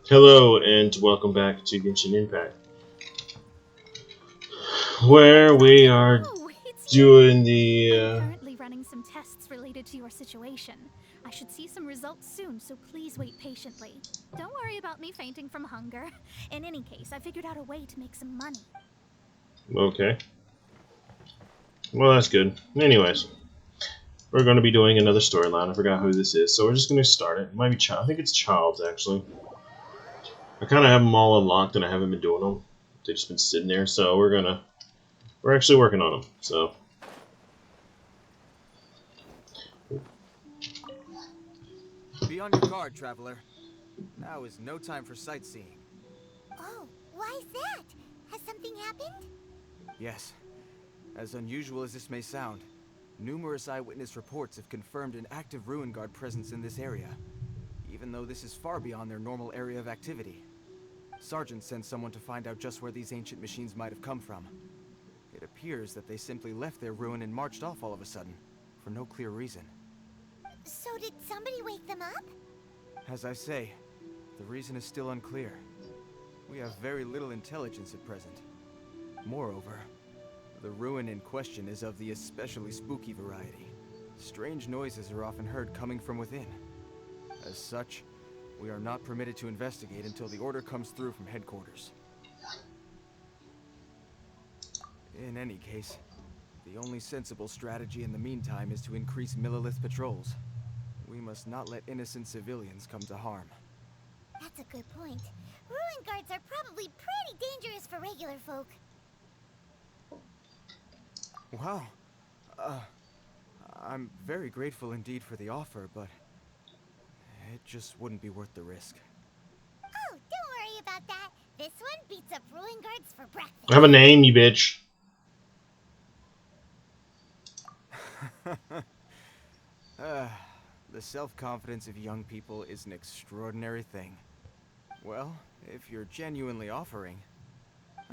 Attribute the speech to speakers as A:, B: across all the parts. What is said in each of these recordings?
A: Hello and welcome back to Genshin Impact, where we are
B: Oh, it's you!
A: doing the,
B: I'm currently running some tests related to your situation. I should see some results soon, so please wait patiently. Don't worry about me fainting from hunger. In any case, I figured out a way to make some money.
A: okay, well that's good. Anyways, we're going to be doing another storyline. I forgot who this is, so we're just going to start it. It might be Child. I think it's Child's, actually. I kind of have them all unlocked and I haven't been doing them. They've just been sitting there, so we're actually working on them, so.
C: Be on your guard, traveler. Now is no time for sightseeing.
D: Oh, why is that? Has something happened?
C: Yes, as unusual as this may sound, numerous eyewitness reports have confirmed an active Ruin Guard presence in this area, even though this is far beyond their normal area of activity. Sergeant sent someone to find out just where these ancient machines might have come from. It appears that they simply left their ruin and marched off all of a sudden, for no clear reason.
D: So did somebody wake them up?
C: As I say, the reason is still unclear. We have very little intelligence at present. Moreover, the ruin in question is of the especially spooky variety. Strange noises are often heard coming from within. As such, we are not permitted to investigate until the order comes through from headquarters. In any case, the only sensible strategy in the meantime is to increase Millilith patrols. We must not let innocent civilians come to harm.
D: That's a good point. Ruin guards are probably pretty dangerous for regular folk.
C: Wow. I'm very grateful indeed for the offer, but it just wouldn't be worth the risk.
D: Oh, don't worry about that. This one beats up ruin guards for breakfast.
A: I have a name, you bitch.
C: The self-confidence of young people is an extraordinary thing. Well, if you're genuinely offering,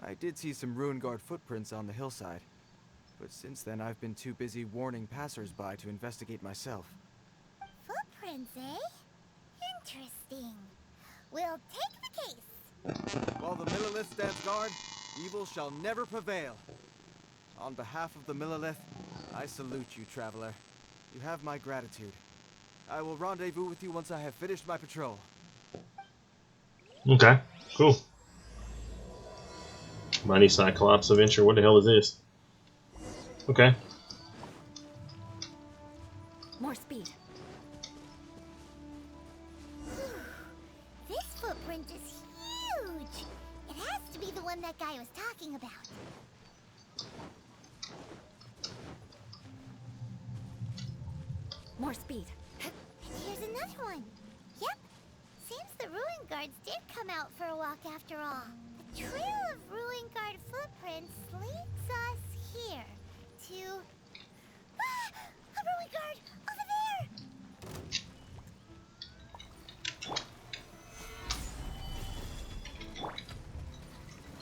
C: I did see some Ruin Guard footprints on the hillside, but since then I've been too busy warning passers-by to investigate myself.
D: Footprints, eh? Interesting. We'll take the case.
C: While the Millilith stands guard, evil shall never prevail. On behalf of the Millilith, I salute you, traveler. You have my gratitude. I will rendezvous with you once I have finished my patrol.
A: Okay, cool. Mighty Cyclops Adventure, what the hell is this? Okay.
B: More speed.
D: This footprint is huge. It has to be the one that guy was talking about.
B: More speed.
D: And here's another one. Yep. Seems the Ruin Guards did come out for a walk after all. The trail of Ruin Guard footprints leads us here to... Ah! A Ruin Guard! Over there!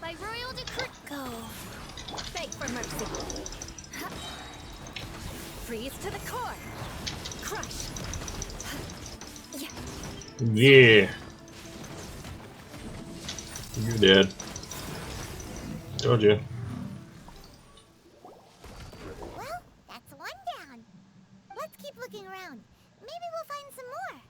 B: By royal decree. Go. Beg for mercy. Freeze to the core. Crush.
A: Yeah. You're dead. Told you.
D: Well, that's one down. Let's keep looking around. Maybe we'll find some more.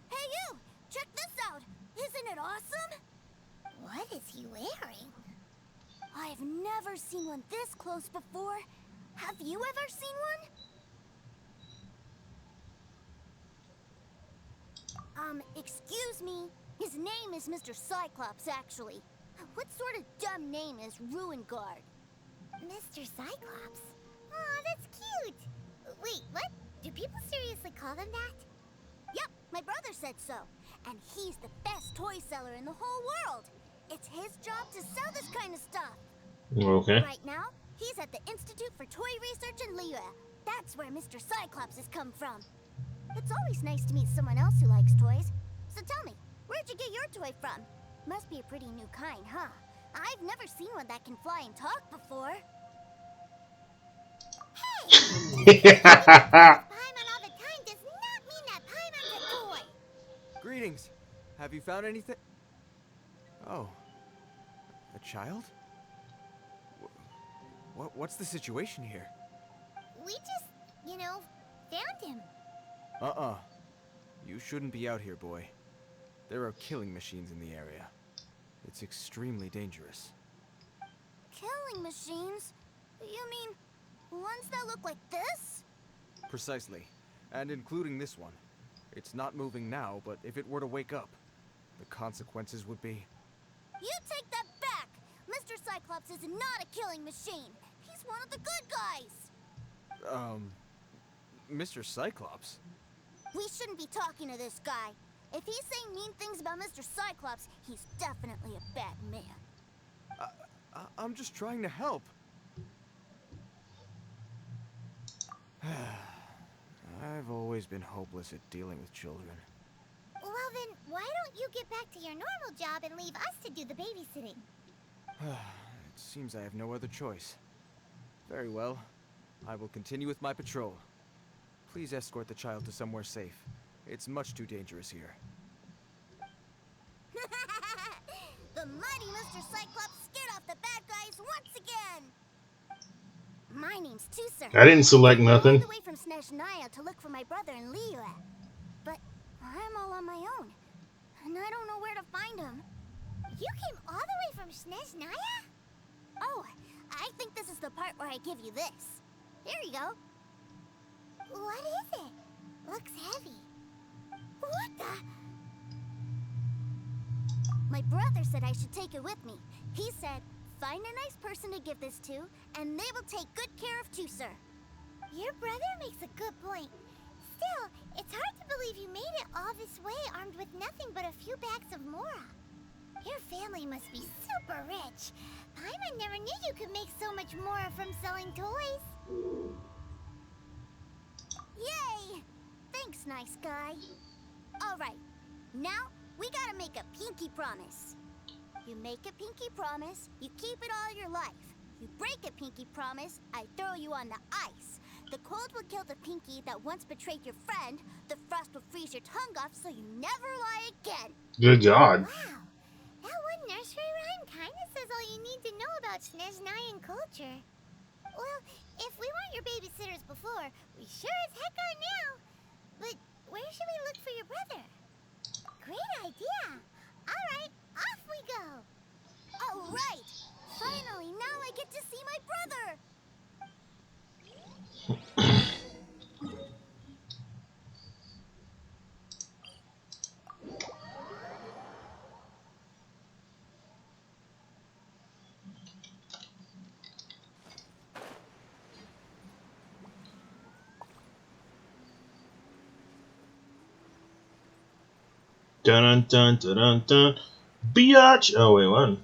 B: Hey you! Check this out! Isn't it awesome?
D: What is he wearing?
B: I've never seen one this close before. Have you ever seen one? Excuse me. His name is Mr. Cyclops, actually. What sort of dumb name is Ruin Guard?
D: Mr. Cyclops? Aw, that's cute. Wait, what? Do people seriously call them that?
B: Yep, my brother said so. And he's the best toy seller in the whole world. It's his job to sell this kind of stuff.
A: Okay.
D: Right now, he's at the Institute for Toy Research in Liyue. That's where Mr. Cyclops has come from. It's always nice to meet someone else who likes toys. So tell me, where'd you get your toy from? Must be a pretty new kind, huh? I've never seen one that can fly and talk before. Hey! Paimon all the time does not mean that Paimon's a toy!
C: Greetings. Have you found anything? Oh. A child? What's the situation here?
D: We just, you know, found him.
C: Uh-uh. You shouldn't be out here, boy. There are killing machines in the area. It's extremely dangerous.
D: Killing machines? You mean ones that look like this?
C: Precisely. And including this one. It's not moving now, but if it were to wake up, the consequences would be...
D: You take that back! Mr. Cyclops is not a killing machine. He's one of the good guys.
C: Mr. Cyclops?
D: We shouldn't be talking to this guy. If he's saying mean things about Mr. Cyclops, he's definitely a bad man.
C: I'm just trying to help. I've always been hopeless at dealing with children.
D: Well then, why don't you get back to your normal job and leave us to do the babysitting?
C: It seems I have no other choice. Very well. I will continue with my patrol. Please escort the child to somewhere safe. It's much too dangerous here.
D: The mighty Mr. Cyclops scared off the bad guys once again! My name's Tusser.
A: I didn't select nothing.
D: I came all the way from Snezhnaya to look for my brother in Liyue. But I'm all on my own, and I don't know where to find him. You came all the way from Snezhnaya? Oh, I think this is the part where I give you this. Here you go. What is it? Looks heavy. What the? My brother said I should take it with me. He said, find a nice person to give this to, and they will take good care of Tusser. Your brother makes a good point. Still, it's hard to believe you made it all this way armed with nothing but a few bags of Mora. Your family must be super rich. Paimon never knew you could make so much Mora from selling toys. Yay! Thanks, nice guy. Alright, now we gotta make a pinky promise. You make a pinky promise, you keep it all your life. You break a pinky promise, I throw you on the ice. The cold will kill the pinky that once betrayed your friend. The frost will freeze your tongue off so you never lie again.
A: Good God.
D: Wow, that one nursery rhyme kinda says all you need to know about Snezhnayan culture. Well, if we weren't your babysitters before, we sure as heck are now. But where should we look for your brother? Great idea. Alright, off we go. Alright, finally, now I get to see my brother.
A: Dun dun dun dun dun. Biatch! Oh, wait, what?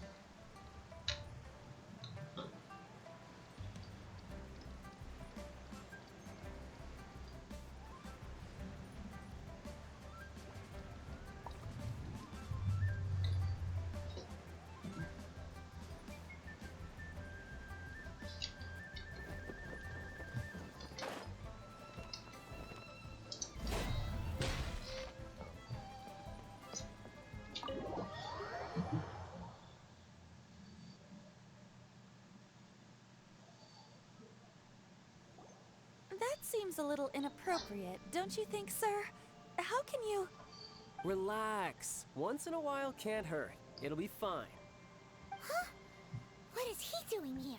E: That seems a little inappropriate, don't you think, sir? How can you...
F: Relax. Once in a while can't hurt. It'll be fine.
D: Huh? What is he doing here?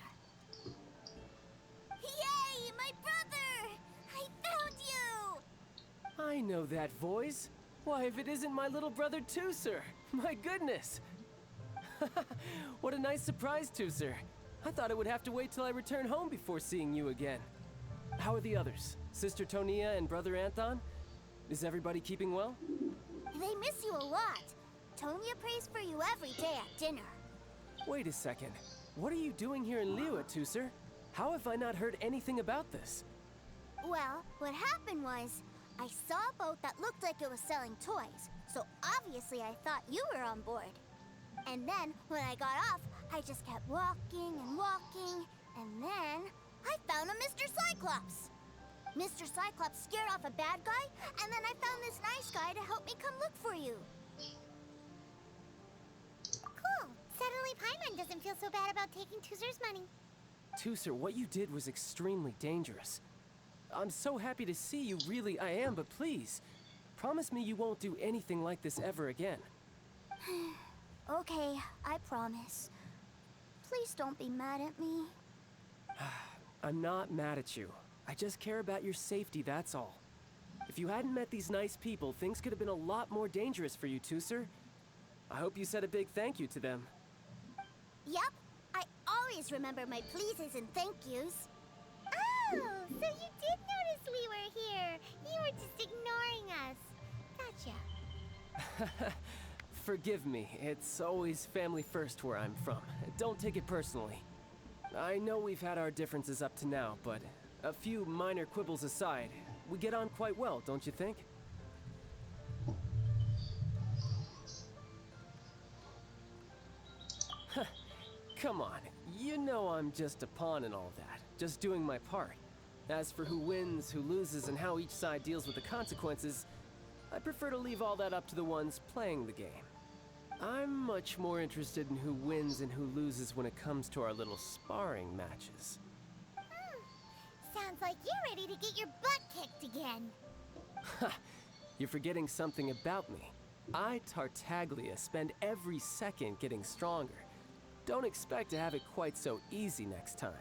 D: Yay, my brother! I found you!
F: I know that voice. Why, if it isn't my little brother Tusser. My goodness. What a nice surprise, Tusser. I thought I would have to wait till I return home before seeing you again. How are the others? Sister Tonia and Brother Anton? Is everybody keeping well?
D: They miss you a lot. Tonia prays for you every day at dinner.
F: Wait a second. What are you doing here in Liyue, Tusser? How have I not heard anything about this?
D: Well, what happened was, I saw a boat that looked like it was selling toys, so obviously I thought you were on board. And then, when I got off, I just kept walking and walking, and then I found a Mr. Cyclops. Mr. Cyclops scared off a bad guy, and then I found this nice guy to help me come look for you. Cool. Suddenly Paimon doesn't feel so bad about taking Tusser's money.
F: Tusser, what you did was extremely dangerous. I'm so happy to see you, really I am, but please, promise me you won't do anything like this ever again.
D: Okay, I promise. Please don't be mad at me.
F: I'm not mad at you. I just care about your safety, that's all. If you hadn't met these nice people, things could have been a lot more dangerous for you, Tusser. I hope you said a big thank you to them.
D: Yup, I always remember my pleases and thank yous. Oh, so you did notice we were here. You were just ignoring us. Gotcha.
F: Forgive me, it's always family first where I'm from. Don't take it personally. I know we've had our differences up to now, but a few minor quibbles aside, we get on quite well, don't you think? Come on, you know I'm just a pawn and all that, just doing my part. As for who wins, who loses, and how each side deals with the consequences, I prefer to leave all that up to the ones playing the game. I'm much more interested in who wins and who loses when it comes to our little sparring matches.
D: Sounds like you're ready to get your butt kicked again.
F: Ha! You're forgetting something about me. I, Tartaglia, spend every second getting stronger. Don't expect to have it quite so easy next time.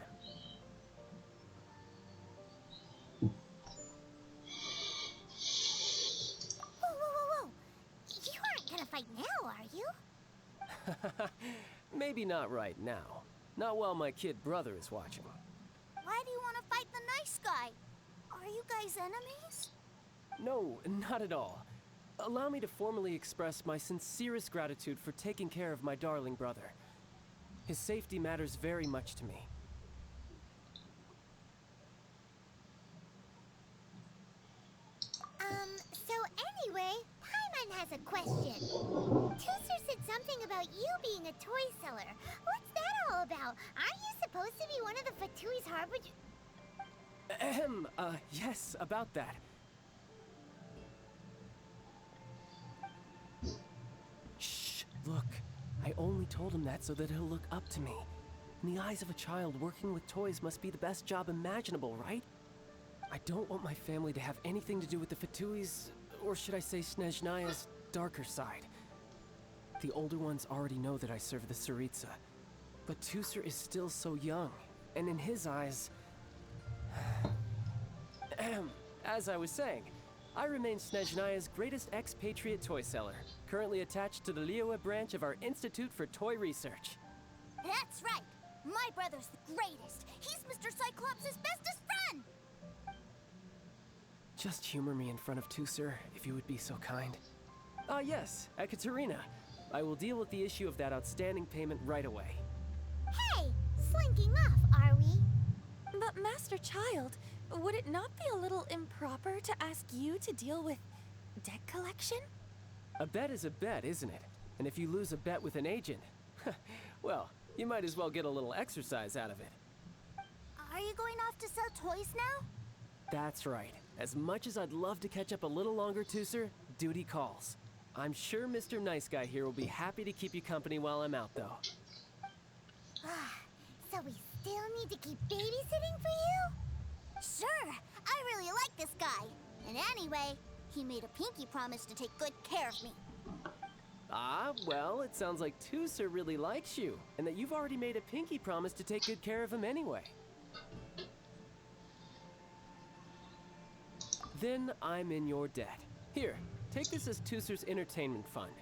D: Whoa. You aren't gonna fight now, are you?
F: Maybe not right now. Not while my kid brother is watching.
D: Why do you want to fight the nice guy? Are you guys enemies?
F: No, not at all. Allow me to formally express my sincerest gratitude for taking care of my darling brother. His safety matters very much to me.
D: So anyway, Paimon has a question. Tusser said something about you being a toy seller. What's that all about? Aren't you supposed to be one of the Fatui's harbinger?
F: Yes, about that. Shh, look. I only told him that so that he'll look up to me. In the eyes of a child, working with toys must be the best job imaginable, right? I don't want my family to have anything to do with the Fatui's, or should I say Snezhnaya's, darker side. The older ones already know that I serve the Tsaritsa, but Tusser is still so young, and in his eyes... As I was saying, I remain Snezhnaya's greatest expatriate toy seller, currently attached to the Liyue branch of our Institute for Toy Research.
D: That's right! My brother's the greatest! He's Mr. Cyclops' bestest friend!
F: Just humor me in front of Tusser, if you would be so kind. Ah yes, Ekaterina. I will deal with the issue of that outstanding payment right away.
D: Hey! Slinking off, are we?
E: But Master Child, would it not be a little improper to ask you to deal with debt collection?
F: A bet is a bet, isn't it? And if you lose a bet with an agent, well, you might as well get a little exercise out of it.
D: Are you going off to sell toys now?
F: That's right. As much as I'd love to catch up a little longer, Tusser, duty calls. I'm sure Mr. Nice Guy here will be happy to keep you company while I'm out, though.
D: So we still need to keep babysitting for you? Sure, I really like this guy. And anyway, he made a pinky promise to take good care of me.
F: Ah, well, it sounds like Tusser really likes you, and that you've already made a pinky promise to take good care of him anyway. Then I'm in your debt. Here, take this as Tusser's entertainment fund.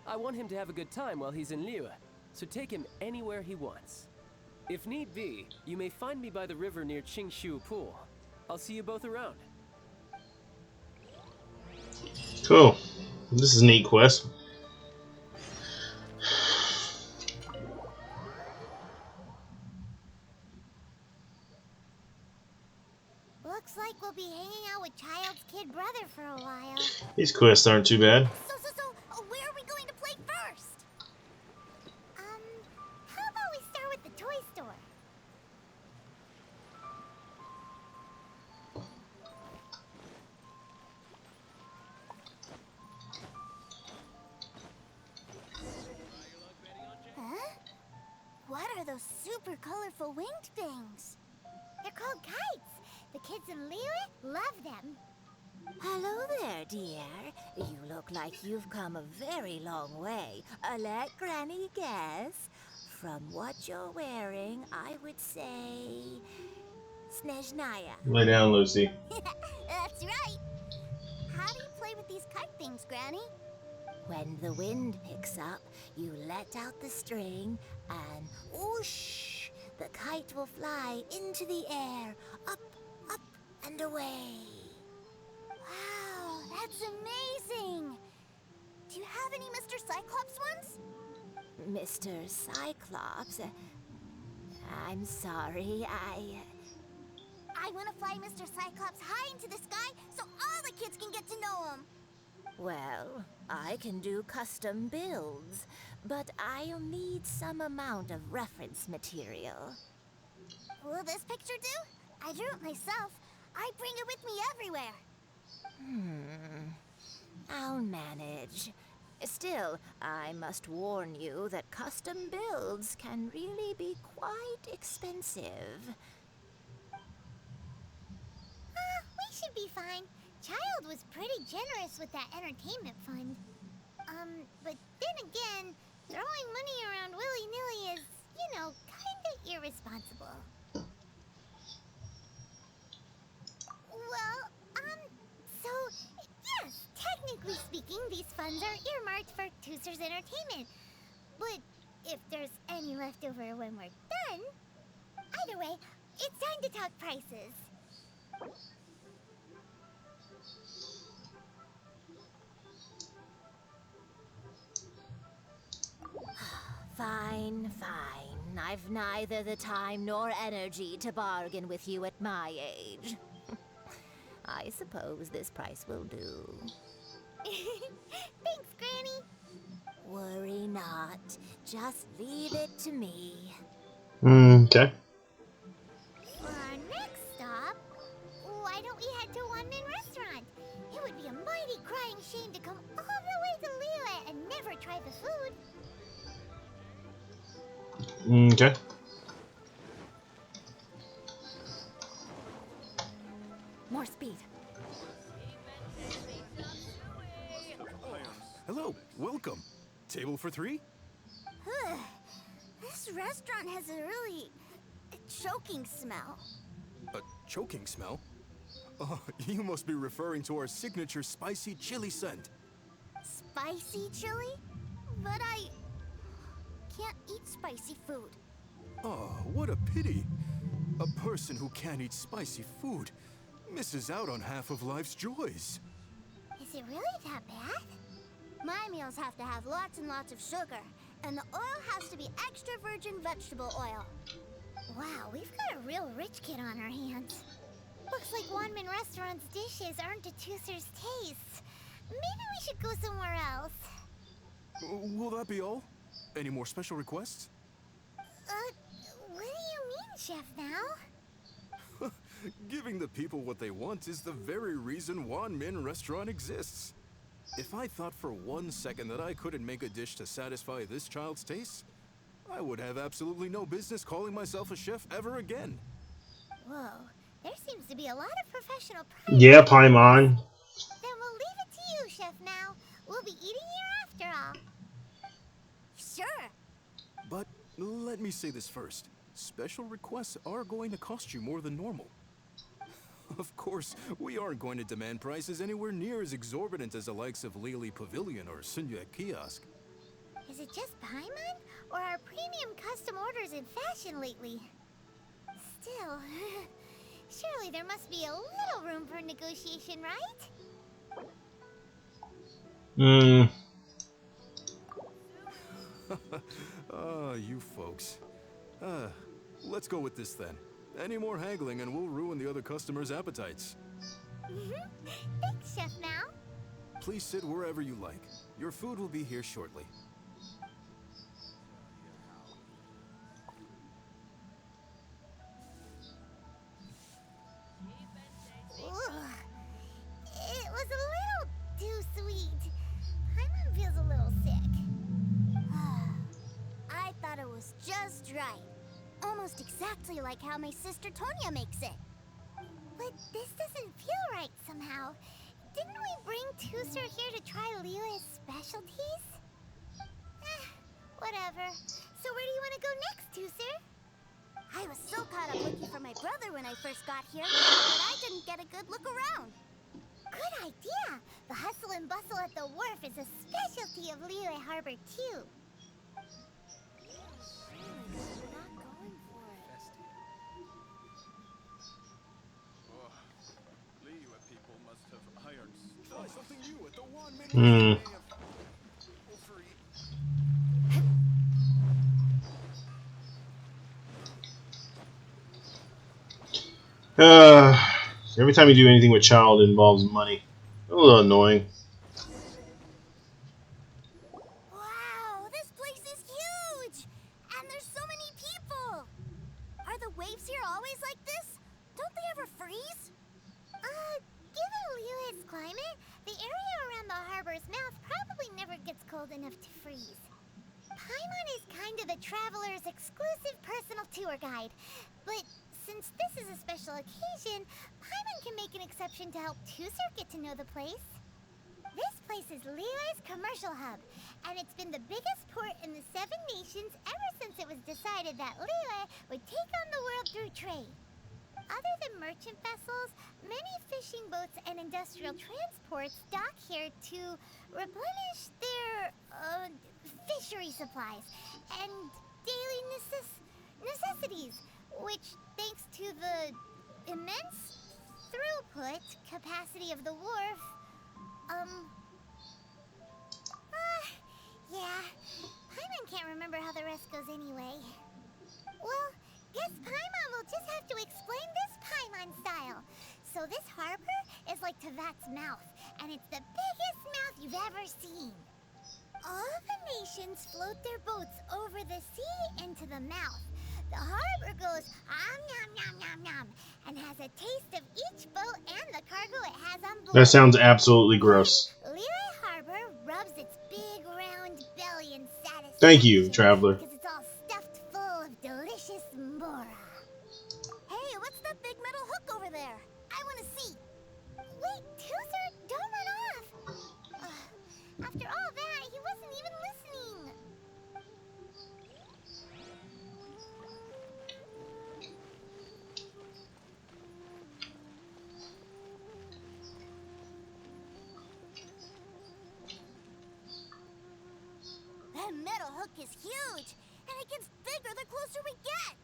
F: I want him to have a good time while he's in Liyue, so take him anywhere he wants. If need be, you may find me by the river near Qingshu Pool. I'll see you both around.
A: Cool. This is a neat quest.
D: Looks like we'll be hanging out with Child's kid brother for a while.
A: These quests aren't too bad.
D: So, where are we going to play first? How about we start with the toy store? Huh? What are those super colorful winged things? They're called kites. The kids in Liyue love them.
G: Hello there, dear. You look like you've come a very long way. Let Granny guess. From what you're wearing, I would say... Snezhnaya.
A: Lay down, Lucy.
D: That's right. How do you play with these kite things, Granny?
G: When the wind picks up, you let out the string and whoosh! The kite will fly into the air, up, up, and away.
D: Wow, that's amazing! Do you have any Mr. Cyclops ones?
G: Mr. Cyclops? I'm sorry,
D: I want to fly Mr. Cyclops high into the sky so all the kids can get to know him.
G: Well, I can do custom builds, but I'll need some amount of reference material.
D: Will this picture do? I drew it myself. I bring it with me everywhere.
G: I'll manage. Still, I must warn you that custom builds can really be quite expensive.
D: We should be fine. Child was pretty generous with that entertainment fund. But then again, throwing money around willy-nilly is, you know, kinda irresponsible. Well, so, yes, technically speaking, these funds are earmarked for Tooser's entertainment. But if there's any left over when we're done... Either way, it's time to talk prices.
G: Fine, fine. I've neither the time nor energy to bargain with you at my age. I suppose this price will do.
D: Thanks, Granny.
G: Worry not. Just leave it to me.
A: Okay.
D: For our next stop, why don't we head to One Min Restaurant? It would be a mighty crying shame to come all the way to Liyue and never try the food.
A: Okay.
E: More speed.
H: Hello, welcome. Table for three?
D: This restaurant has a really choking smell.
H: A choking smell? Oh, you must be referring to our signature spicy chili scent.
D: Spicy chili? But I can't eat spicy food.
H: Oh, what a pity. A person who can't eat spicy food misses out on half of life's joys.
D: Is it really that bad? My meals have to have lots and lots of sugar, and the oil has to be extra virgin vegetable oil. Wow, we've got a real rich kid on our hands. Looks like One Min Restaurant's dishes aren't to Tooser's taste. Maybe we should go somewhere else.
H: Will that be all? Any more special requests?
D: What do you mean, Chef Now?
H: Giving the people what they want is the very reason One Min Restaurant exists. If I thought for 1 second that I couldn't make a dish to satisfy this child's taste, I would have absolutely no business calling myself a chef ever again.
D: Whoa, there seems to be a lot of professional pride.
A: Yeah, Paimon.
D: Then we'll leave it to you, Chef Now. We'll be eating here after all. Sure.
H: But let me say this first. Special requests are going to cost you more than normal. Of course, we aren't going to demand prices anywhere near as exorbitant as the likes of Lily Pavilion or Sunye Kiosk.
D: Is it just Paimon, or are premium custom orders in fashion lately? Still, surely there must be a little room for negotiation, right?
H: Ah, you folks. Let's go with this then. Any more haggling and we'll ruin the other customers' appetites.
D: Thanks, Chef Mao.
H: Please sit wherever you like. Your food will be here shortly.
D: Ugh. It was a little too sweet. Paimon feels a little sick. I thought it was just right. Almost exactly like how my sister Tonya makes it. But this doesn't feel right somehow. Didn't we bring Tusser here to try Liyue's specialties? Whatever. So where do you want to go next, Tusser? I was so caught up looking for my brother when I first got here that I didn't get a good look around. Good idea! The hustle and bustle at the wharf is a specialty of Liyue Harbor, too.
A: Every time you do anything with child, it involves money. A little annoying.
D: Wow, this place is huge! And there's so many people! Are the waves here always like this? Don't they ever freeze? Given Liyue's climate, the area around the harbor's mouth probably never gets cold enough to freeze. Paimon is kind of the traveler's exclusive personal tour guide, but since this is a special occasion, Paimon can make an exception to help Tusser get to know the place. This place is Liyue's commercial hub, and it's been the biggest port in the Seven Nations ever since it was decided that Liyue would take on the world through trade. Other than merchant vessels, many fishing boats and industrial transports dock here to replenish their, fishery supplies and daily necessities, which, thanks to the immense throughput capacity of the wharf, yeah, Paimon can't remember how the rest goes anyway. Well, guess Paimon will just have to explain this Paimon style. So this harbor is like Tevat's mouth, and it's the biggest mouth you've ever seen. All the nations float their boats over the sea into the mouth. The harbor goes nom nom nom nom and has a taste of each boat and the cargo it has on board.
A: That sounds absolutely gross.
D: Liyue Harbor rubs its big round belly in satisfaction.
A: Thank you, traveler.
D: Because it's all stuffed full of delicious mbora. Hey, what's that big metal hook over there? I want to see. Wait, Tusser, don't run off. After all that, he wasn't even listening. That metal hook is huge, and it gets bigger the closer we get.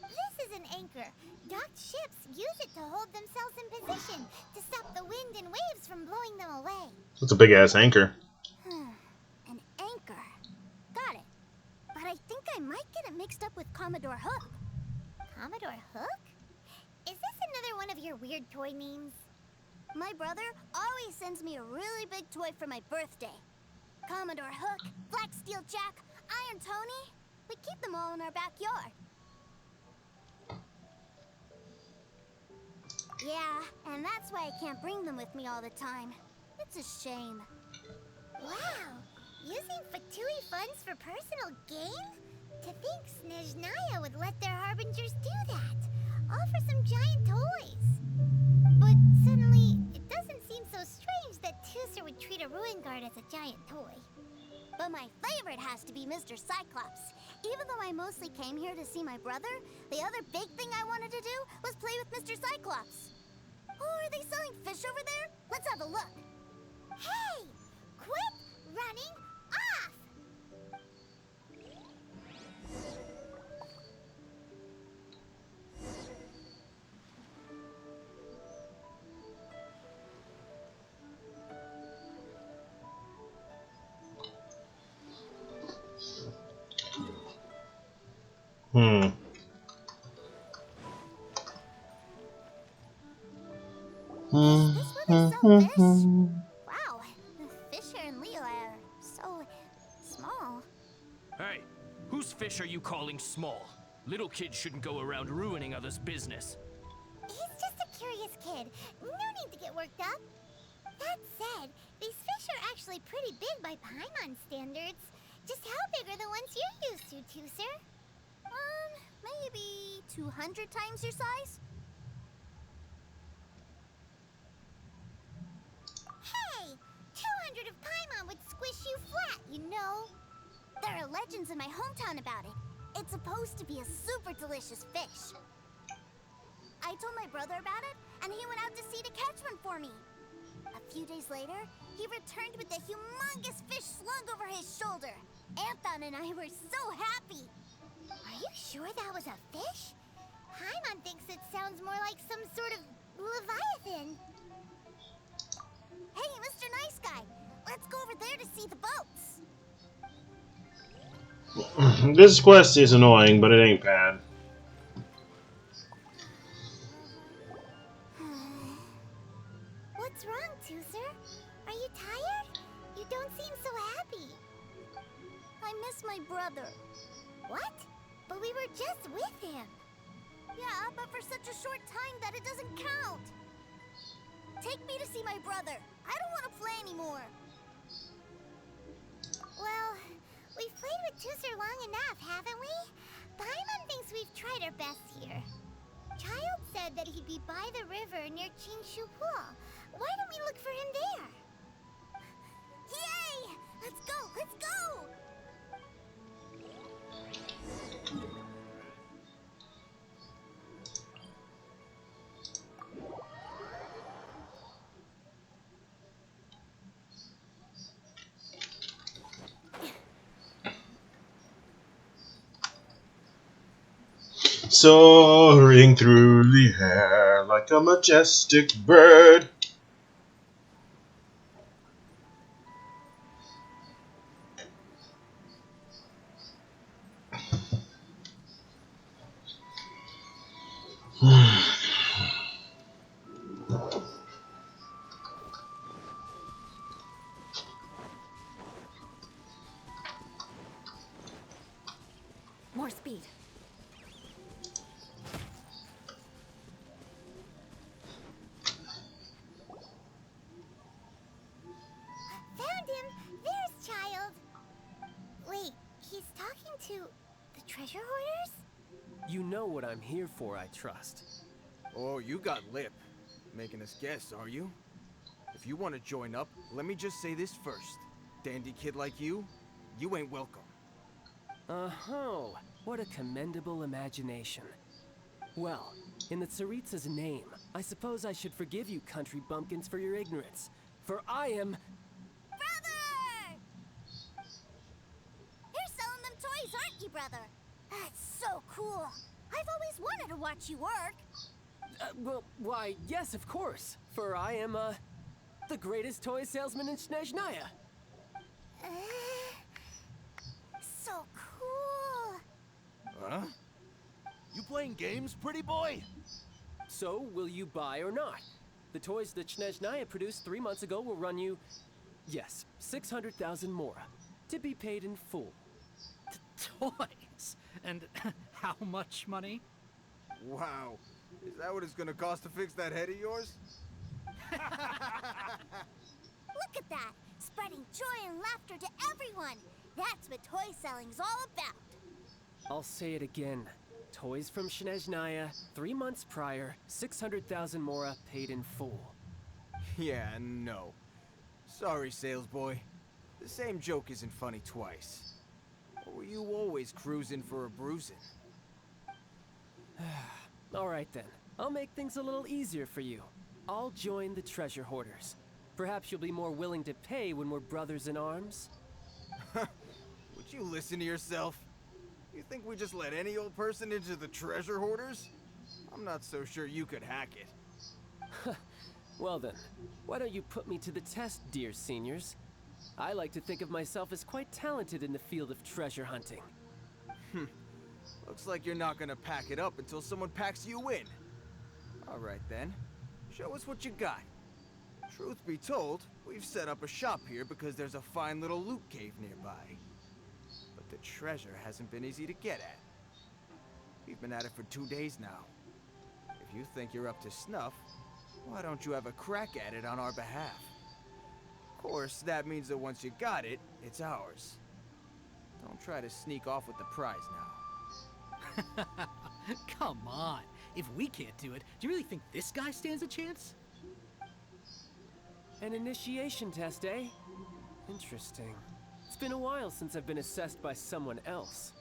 D: This is an anchor. Docked ships use it to hold themselves in position to stop the wind and waves from blowing them away.
A: That's a big-ass anchor.
D: An anchor. Got it. But I think I might get it mixed up with Commodore Hook. Commodore Hook? Is this another one of your weird toy names? My brother always sends me a really big toy for my birthday. Commodore Hook, Black Steel Jack, Iron Tony. We keep them all in our backyard. Yeah, and that's why I can't bring them with me all the time. It's a shame. Wow, using Fatui funds for personal gain? To think Snezhnaya would let their harbingers do that, all for some giant toys. But suddenly, it doesn't seem so strange that Tusser would treat a ruin guard as a giant toy. But my favorite has to be Mr. Cyclops. Even though I mostly came here to see my brother, the other big thing I wanted to do was play with Mr. Cyclops. Oh, are they selling fish over there? Let's have a look. Hey! Quit running off! little fish? Wow, Fisher and Leo are so small.
I: Hey, whose fish are you calling small? Little kids shouldn't go around ruining others' business.
D: He's just a curious kid. No need to get worked up. That said, these fish are actually pretty big by Paimon standards. Just how big are the ones you're used to, Tooser? Maybe 200 times your size? Hey! 200 of Paimon would squish you flat, you know? There are legends in my hometown about it. It's supposed to be a super delicious fish. I told my brother about it, and he went out to sea to catch one for me. A few days later, he returned with a humongous fish slung over his shoulder. Anthon and I were so happy. Are you sure that was a fish? Paimon thinks it sounds more like some sort of leviathan. Hey, Mr. Nice Guy, let's go over there to see the boats.
A: This quest is annoying, but it ain't bad.
D: What's wrong, Tooser? Are you tired? You don't seem so happy. I miss my brother. What? But we were just with him. Yeah, but for such a short time that it doesn't count. Take me to see my brother. I don't want to play anymore. Well, we've played with Tooser long enough, haven't we? Paimon thinks we've tried our best here. Child said that he'd be by the river near Chinshu Pool. Why don't we look for him there? Yay! Let's go! Let's go!
A: Soaring through the air like a majestic bird.
E: More speed.
D: Found him! There's Child! Wait, he's talking to the treasure hoarders?
F: You know what I'm here for, I trust.
C: Oh, you got lip. Making us guess, are you? If you want to join up, let me just say this first. Dandy kid like you ain't welcome.
F: Oh, what a commendable imagination. Well, in the Tsaritsa's name, I suppose I should forgive you country bumpkins for your ignorance. For I am...
D: Brother! You're selling them toys, aren't you, brother? That's so cool. I've always wanted to watch you work.
F: Well, why, yes, of course. For I am, the greatest toy salesman in Snezhnaya.
D: So cool.
H: Huh? You playing games, pretty boy?
F: So, will you buy or not? The toys that Snezhnaya produced 3 months ago will run you, yes, 600,000 mora, to be paid in full.
J: Toys? And how much money?
C: Wow. Is that what it's gonna cost to fix that head of yours?
D: Look at that! Spreading joy and laughter to everyone! That's what toy selling's all about!
F: I'll say it again. Toys from Snezhnaya, 3 months prior, 600,000 mora paid in full.
C: Yeah, no. Sorry, sales boy. The same joke isn't funny twice. Or were you always cruising for a bruising?
F: All right then. I'll make things a little easier for you. I'll join the treasure hoarders. Perhaps you'll be more willing to pay when we're brothers in arms?
C: Would you listen to yourself? You think we just let any old person into the treasure hoarders? I'm not so sure you could hack it.
F: Well then, why don't you put me to the test, dear seniors? I like to think of myself as quite talented in the field of treasure hunting.
C: Looks like you're not gonna pack it up until someone packs you in. All right then. Show us what you got. Truth be told, we've set up a shop here because there's a fine little loot cave nearby. But the treasure hasn't been easy to get at. We've been at it for 2 days now. If you think you're up to snuff, why don't you have a crack at it on our behalf? Of course, that means that once you got it, it's ours. Don't try to sneak off with the prize now.
J: Come on. If we can't do it, do you really think this guy stands a chance?
F: An initiation test, eh? Interesting. It's been a while since I've been assessed by someone else.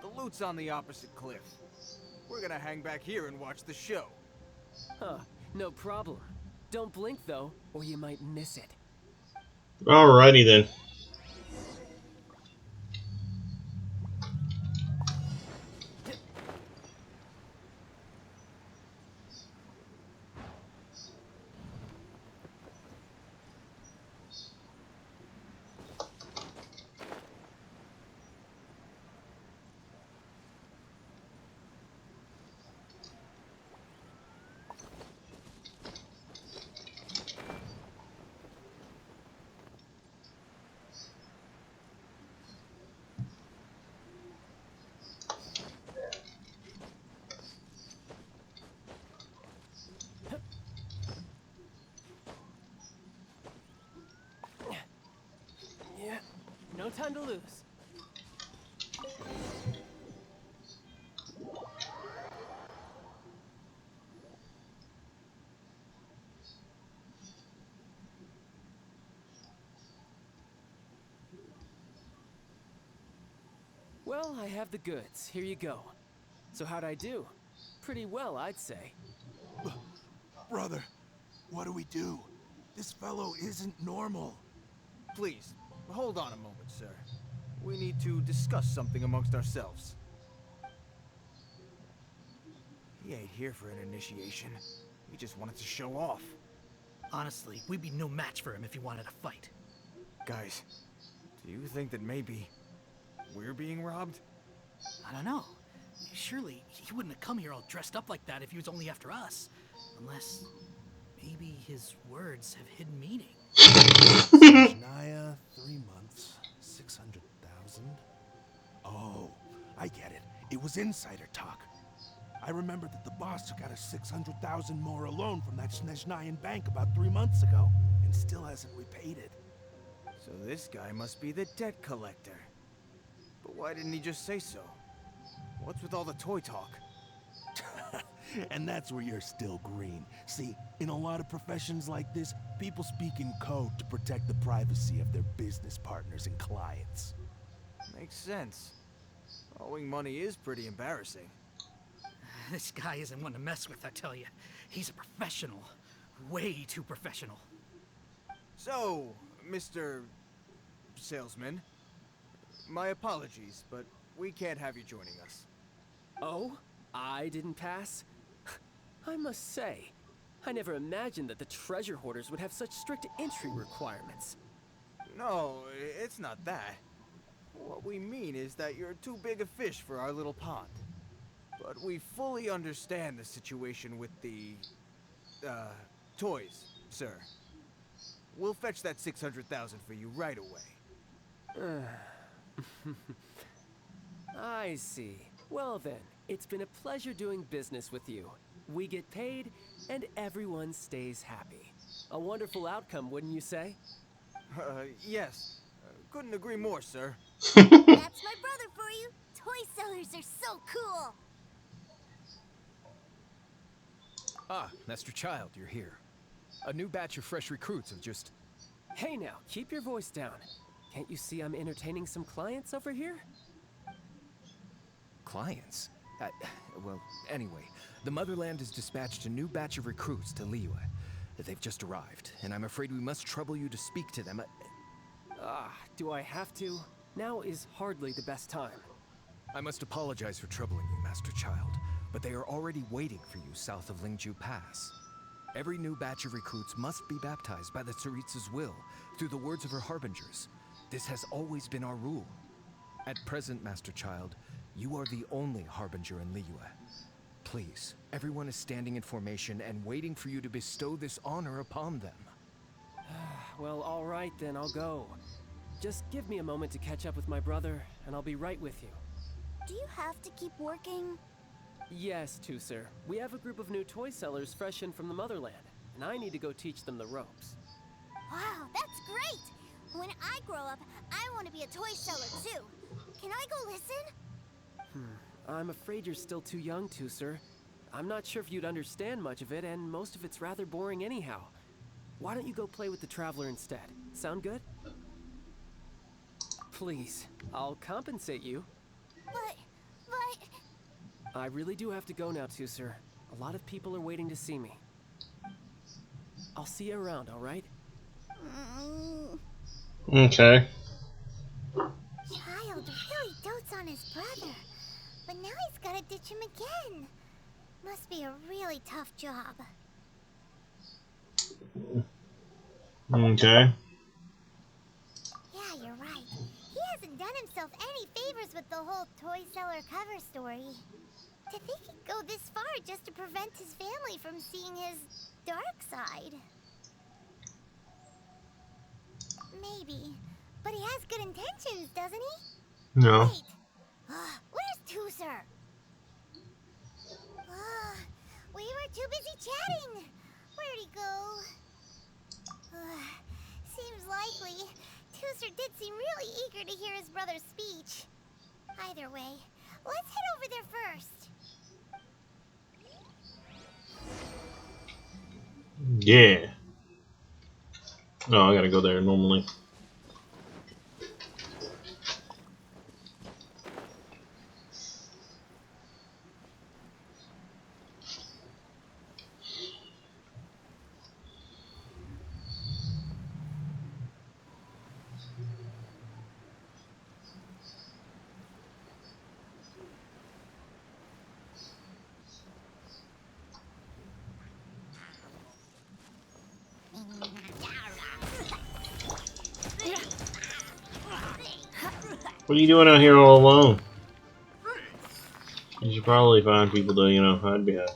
C: The loot's on the opposite cliff. We're gonna hang back here and watch the show.
F: Huh, no problem. Don't blink though, or you might miss it.
A: Alrighty then.
F: Yeah, no time to lose. Well, I have the goods. Here you go. So how'd I do? Pretty well, I'd say.
H: Brother, what do we do? This fellow isn't normal.
C: Please, hold on a moment, sir. We need to discuss something amongst ourselves. He ain't here for an initiation. He just wanted to show off.
J: Honestly, we'd be no match for him if he wanted to fight.
C: Guys, do you think that maybe we're being robbed?
J: I don't know. Surely, he wouldn't have come here all dressed up like that if he was only after us. Unless, maybe his words have hidden meaning.
K: Shania, 3 months, 600,000. Oh, I get it. It was insider talk. I remember that the boss took out a 600,000 more a loan from that Snezhnayan bank about 3 months ago, and still hasn't repaid it.
C: So this guy must be the debt collector. But why didn't he just say so? What's with all the toy talk?
K: And that's where you're still green. See, in a lot of professions like this, people speak in code to protect the privacy of their business partners and clients.
C: Makes sense. Owing money is pretty embarrassing.
J: This guy isn't one to mess with, I tell you. He's a professional. Way too professional.
C: So, Mr. Salesman, my apologies, but we can't have you joining us.
F: Oh? I didn't pass? I must say, I never imagined that the treasure hoarders would have such strict entry requirements.
C: No, it's not that. What we mean is that you're too big a fish for our little pond. But we fully understand the situation with the, toys, sir. We'll fetch that 600,000 for you right away.
F: I see. Well then, it's been a pleasure doing business with you. We get paid, and everyone stays happy. A wonderful outcome, wouldn't you say?
C: Yes. Couldn't agree more, sir.
D: That's my brother for you. Toy sellers are so cool.
L: Ah, Master Child, you're here. A new batch of fresh recruits have just...
F: Hey now, keep your voice down. Can't you see I'm entertaining some clients over here?
L: Clients? Well, anyway, the Motherland has dispatched a new batch of recruits to Liyue. They've just arrived, and I'm afraid we must trouble you to speak to them.
F: Do I have to? Now is hardly the best time.
L: I must apologize for troubling you, Master Child, but they are already waiting for you south of Lingju Pass. Every new batch of recruits must be baptized by the Tsaritsa's will, through the words of her harbingers. This has always been our rule. At present, Master Child, you are the only harbinger in Liyue. Please, everyone is standing in formation and waiting for you to bestow this honor upon them.
F: Well, alright then, I'll go. Just give me a moment to catch up with my brother, and I'll be right with you.
D: Do you have to keep working?
F: Yes, Tusser. We have a group of new toy sellers fresh in from the motherland, and I need to go teach them the ropes.
D: Wow, that's great! When I grow up, I want to be a toy seller too. Can I go listen?
F: I'm afraid you're still too young, Tusser. I'm not sure if you'd understand much of it, and most of it's rather boring anyhow. Why don't you go play with the Traveler instead? Sound good? Please, I'll compensate you.
D: But...
F: I really do have to go now, Tusser. A lot of people are waiting to see me. I'll see you around, alright?
A: Okay.
D: Child really dotes on his brother, but now he's gotta ditch him again. Must be a really tough job.
A: Okay.
D: Yeah, you're right. He hasn't done himself any favors with the whole toy seller cover story. To think he'd go this far just to prevent his family from seeing his dark side. Maybe. But he has good intentions, doesn't he?
A: No.
D: Wait. Where's Tusser? We were too busy chatting. Where'd he go? Seems likely. Tusser did seem really eager to hear his brother's speech. Either way, let's head over there first.
A: Yeah. Oh, I gotta go there normally. What are you doing out here all alone? You should probably find people to, you know, hide behind.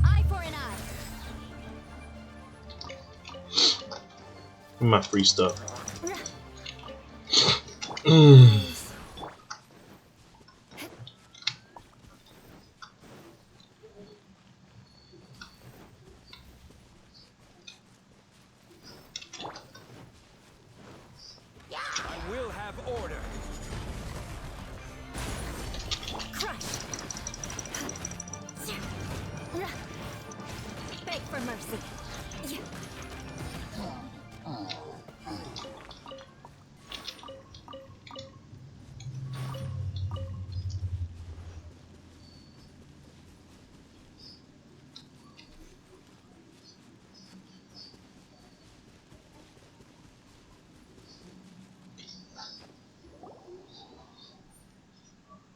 E: Eye for an eye.
A: My free stuff.
C: I will have order.
E: Crush. Beg for mercy.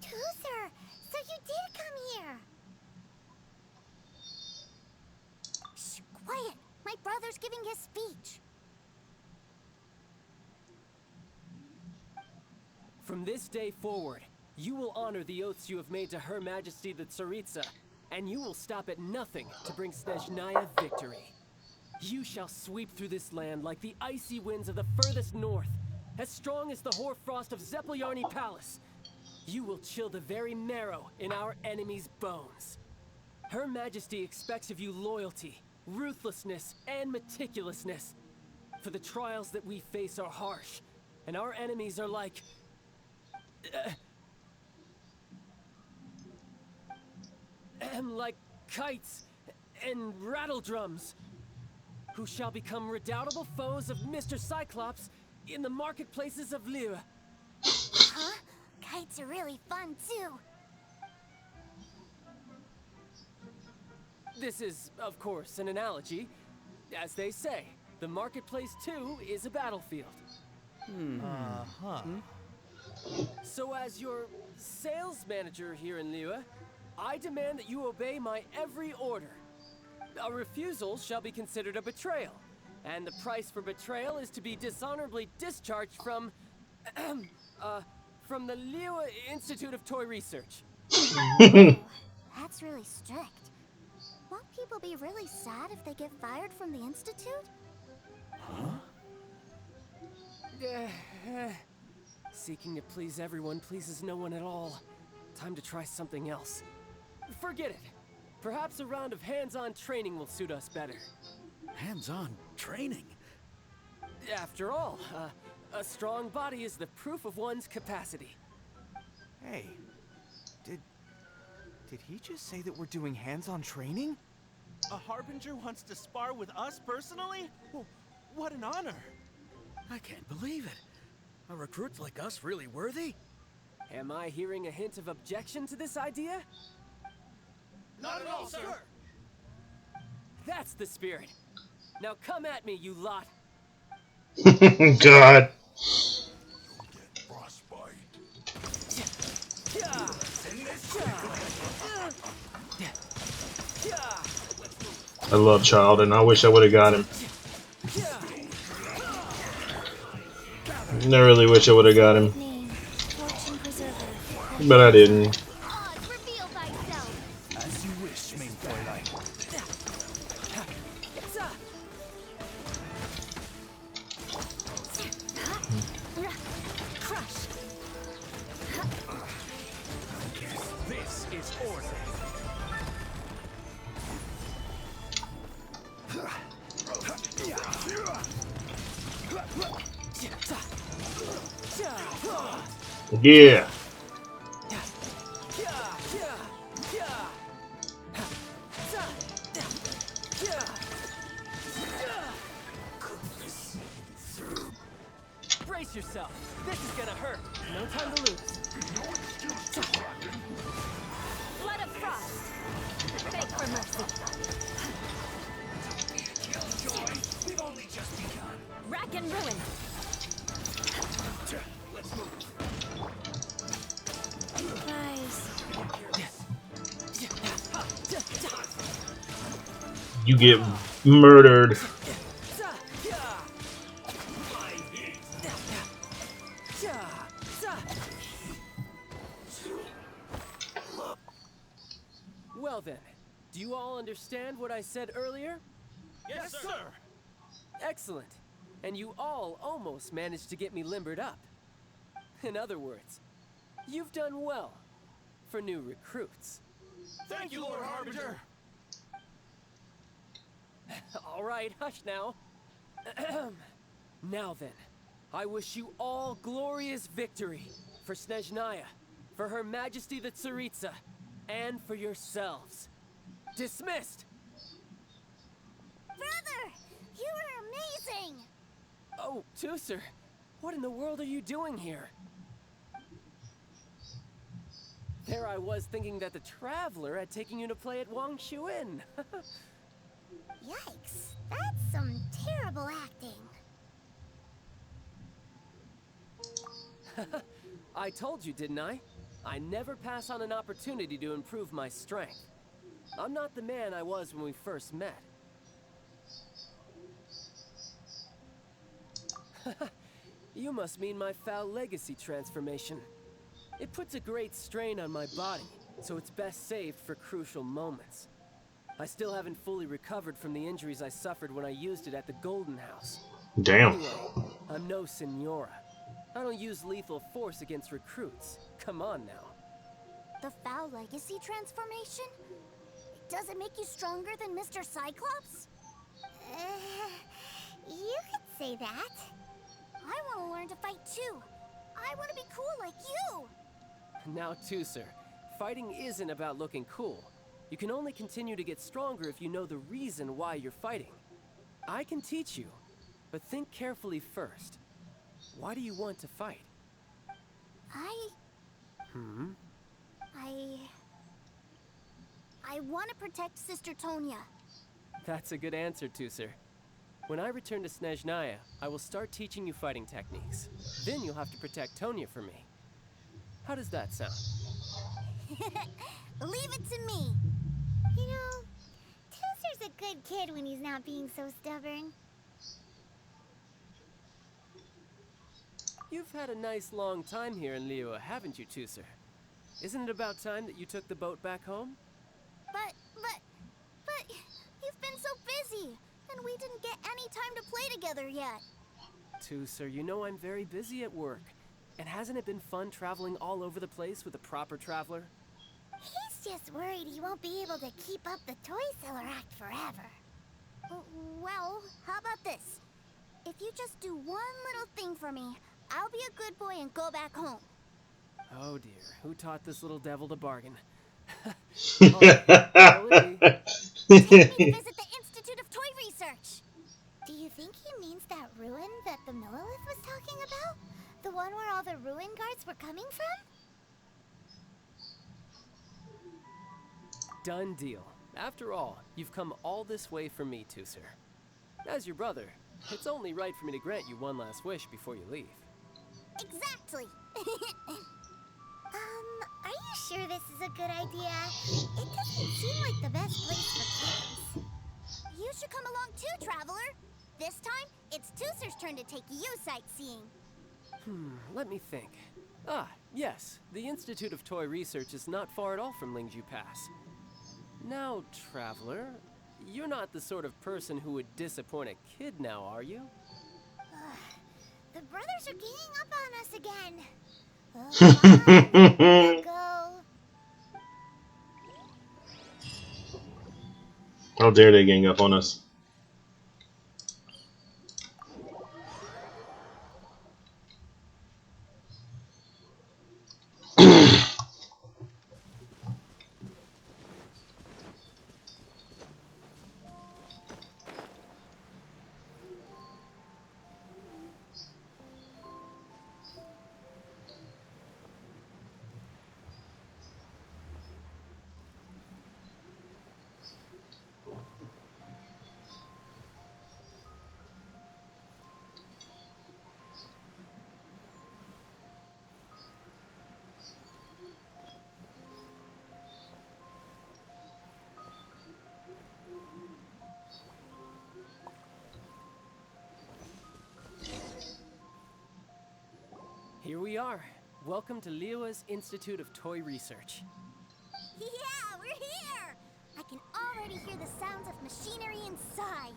D: Tusser, so you did come here. Shh, quiet. My brother's giving his speech.
F: From this day forward, you will honor the oaths you have made to Her Majesty the Tsaritsa, and you will stop at nothing to bring Snezhnaya victory. You shall sweep through this land like the icy winds of the furthest north, as strong as the hoarfrost of Zepelyarny Palace. You will chill the very marrow in our enemies' bones. Her Majesty expects of you loyalty, ruthlessness, and meticulousness. For the trials that we face are harsh, and our enemies are like... like kites and rattle drums, who shall become redoubtable foes of Mr. Cyclops in the marketplaces of Liyue.
D: Huh? Kites are really fun too.
F: This is, of course, an analogy. As they say, the marketplace too is a battlefield. So as your sales manager here in Liyue, I demand that you obey my every order. A refusal shall be considered a betrayal, and the price for betrayal is to be dishonorably discharged from, from the Liwa Institute of Toy Research.
D: That's really strict. Won't people be really sad if they get fired from the Institute?
F: Seeking to please everyone pleases no one at all. Time to try something else. Forget it. Perhaps a round of hands-on training will suit us better.
J: Hands-on training?
F: After all, a strong body is the proof of one's capacity.
C: Hey, did he just say that we're doing hands-on training?
M: A Harbinger wants to spar with us personally? What an honor!
J: I can't believe it. Are recruits like us really worthy?
F: Am I hearing a hint of objection to this idea?
M: Not at all, sir!
F: That's the spirit. Now come at me, you lot.
A: God. I love Child, and I wish I would have got him. I really wish I would have got him, but I didn't.
C: As you wish, main Fräulein.
I: This is order.
A: Yeah.
F: Brace yourself. This is gonna hurt. No time to lose.
B: Blood of frost. Beg for mercy.
I: We've only just begun.
B: Rack and ruin.
I: Let's move.
A: You get murdered.
F: Well then, do you all understand what I said earlier?
M: Yes, sir!
F: Excellent. And you all almost managed to get me limbered up. In other words, you've done well for new recruits.
M: Thank you, Lord Harbinger!
F: All right, hush now. Now then, I wish you all glorious victory for Snezhnaya, for Her Majesty the Tsaritsa, and for yourselves. Dismissed!
D: Brother! You are amazing!
F: Oh, Tusser, what in the world are you doing here? There I was thinking that the Traveler had taken you to play at Wang Shuin.
D: Yikes, that's some terrible acting.
F: I told you, didn't I? I never pass on an opportunity to improve my strength. I'm not the man I was when we first met. You must mean my foul legacy transformation. It puts a great strain on my body, so it's best saved for crucial moments. I still haven't fully recovered from the injuries I suffered when I used it at the Golden House.
A: Damn.
F: Anyway, I'm no Senora. I don't use lethal force against recruits. Come on now.
D: The foul legacy transformation? Does it make you stronger than Mr. Cyclops? You could say that. I want to learn to fight too. I want to be cool like you.
F: Now, Tusser, fighting isn't about looking cool. You can only continue to get stronger if you know the reason why you're fighting. I can teach you, but think carefully first. Why do you want to fight?
D: I want to protect Sister Tonya.
F: That's a good answer, Tusser. When I return to Snezhnaya, I will start teaching you fighting techniques. Then you'll have to protect Tonya for me. How does that sound?
D: Leave it to me. You know, Tusser's a good kid when he's not being so stubborn.
F: You've had a nice long time here in Liyue, haven't you, Tusser? Isn't it about time that you took the boat back home?
D: But you've been so busy, and we didn't get any time to play together yet.
F: Tusser, you know I'm very busy at work. And hasn't it been fun traveling all over the place with a proper traveler?
D: He's just worried he won't be able to keep up the toy seller act forever. Well, how about this? If you just do one little thing for me, I'll be a good boy and go back home.
F: Oh dear, who taught this little devil to bargain?
D: Take me to visit the Institute of Toy Research. Do you think he means that ruin that the Millilith was talking about? The one where all the ruin guards were coming from?
F: Done deal. After all, you've come all this way for me, Tusser. As your brother, it's only right for me to grant you one last wish before you leave.
D: Exactly. Are you sure this is a good idea? It doesn't seem like the best place for kids. You should come along too, Traveler. This time, it's Tusser's turn to take you sightseeing.
F: Let me think. Ah, yes, the Institute of Toy Research is not far at all from Lingju Pass. Now, Traveler, you're not the sort of person who would disappoint a kid now, are you?
D: The brothers are ganging up on us again. Oh, go.
A: How dare they gang up on us?
F: Here we are. Welcome to Liyue's Institute of Toy Research.
D: Yeah, we're here! I can already hear the sounds of machinery inside.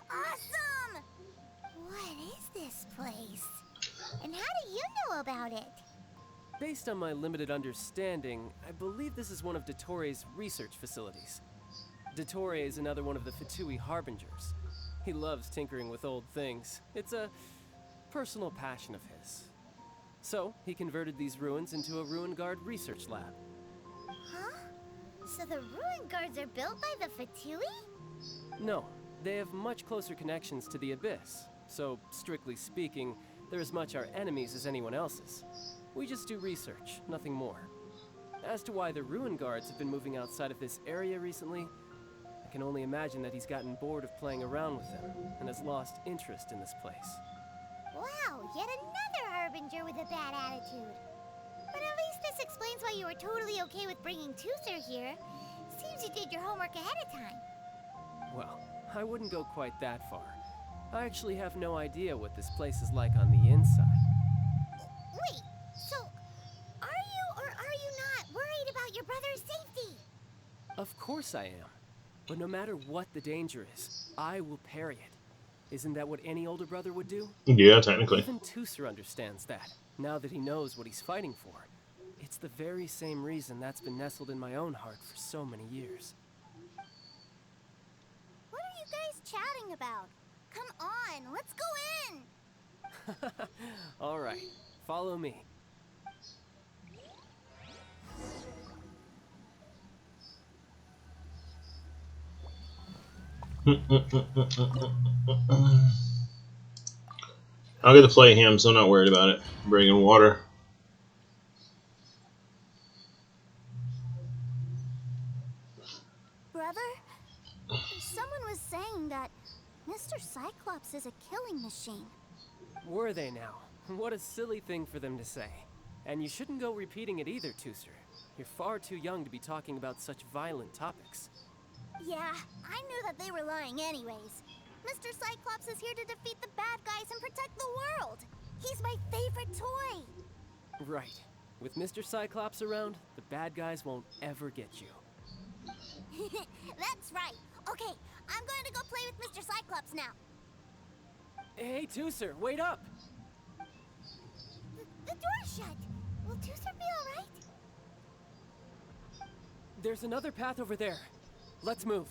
D: Awesome! What is this place? And how do you know about it?
F: Based on my limited understanding, I believe this is one of Dottoro's research facilities. Dottore is another one of the Fatui Harbingers. He loves tinkering with old things. It's a personal passion of his. So, he converted these ruins into a Ruin Guard research lab.
D: Huh? So the ruin guards are built by the Fatui?
F: No, they have much closer connections to the Abyss. So, strictly speaking, they're as much our enemies as anyone else's. We just do research, nothing more. As to why the Ruin Guards have been moving outside of this area recently, I can only imagine that he's gotten bored of playing around with them and has lost interest in this place.
D: Wow, yet another Harbinger with a bad attitude. But at least this explains why you were totally okay with bringing Tusser here. Seems you did your homework ahead of time.
F: Well, I wouldn't go quite that far. I actually have no idea what this place is like on the inside.
D: Wait, so are you or are you not worried about your brother's safety?
F: Of course I am. But no matter what the danger is, I will parry it. Isn't that what any older brother would do?
A: Yeah, technically.
F: Even Tusser understands that, now that he knows what he's fighting for. It's the very same reason that's been nestled in my own heart for so many years.
D: What are you guys chatting about? Come on, let's go in!
F: All right, follow me.
A: I'll get the play ham, so I'm not worried about it. Bringing water.
D: Brother, someone was saying that Mr. Cyclops is a killing machine.
F: Were they now? What a silly thing for them to say. And you shouldn't go repeating it either, Tusser. You're far too young to be talking about such violent topics.
D: Yeah, I knew that they were lying anyways. Mr. Cyclops is here to defeat the bad guys and protect the world. He's my favorite toy.
F: Right. With Mr. Cyclops around, the bad guys won't ever get you.
D: That's right. Okay, I'm going to go play with Mr. Cyclops now.
F: Hey, Tooser, wait up!
D: The door's shut. Will Tooser be alright?
F: There's another path over there. Let's move.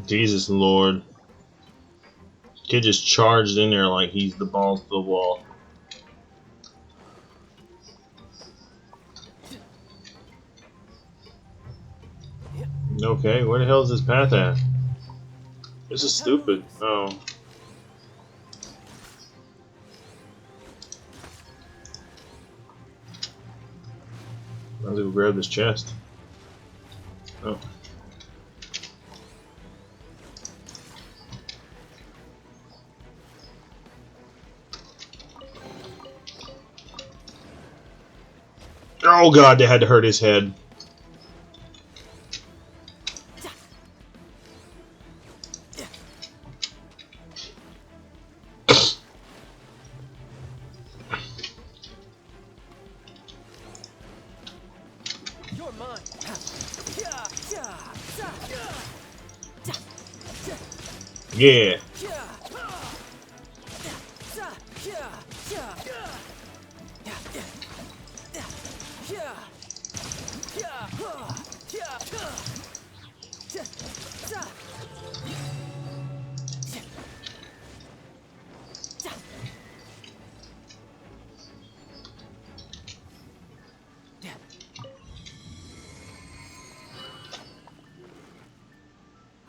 A: Jesus Lord. Kid just charged in there like he's the balls to the wall. Okay, where the hell is this path at? This is stupid. Oh. I'll go grab this chest. Oh. Oh god, they had to hurt his head.
F: You're mine.
A: Yeah.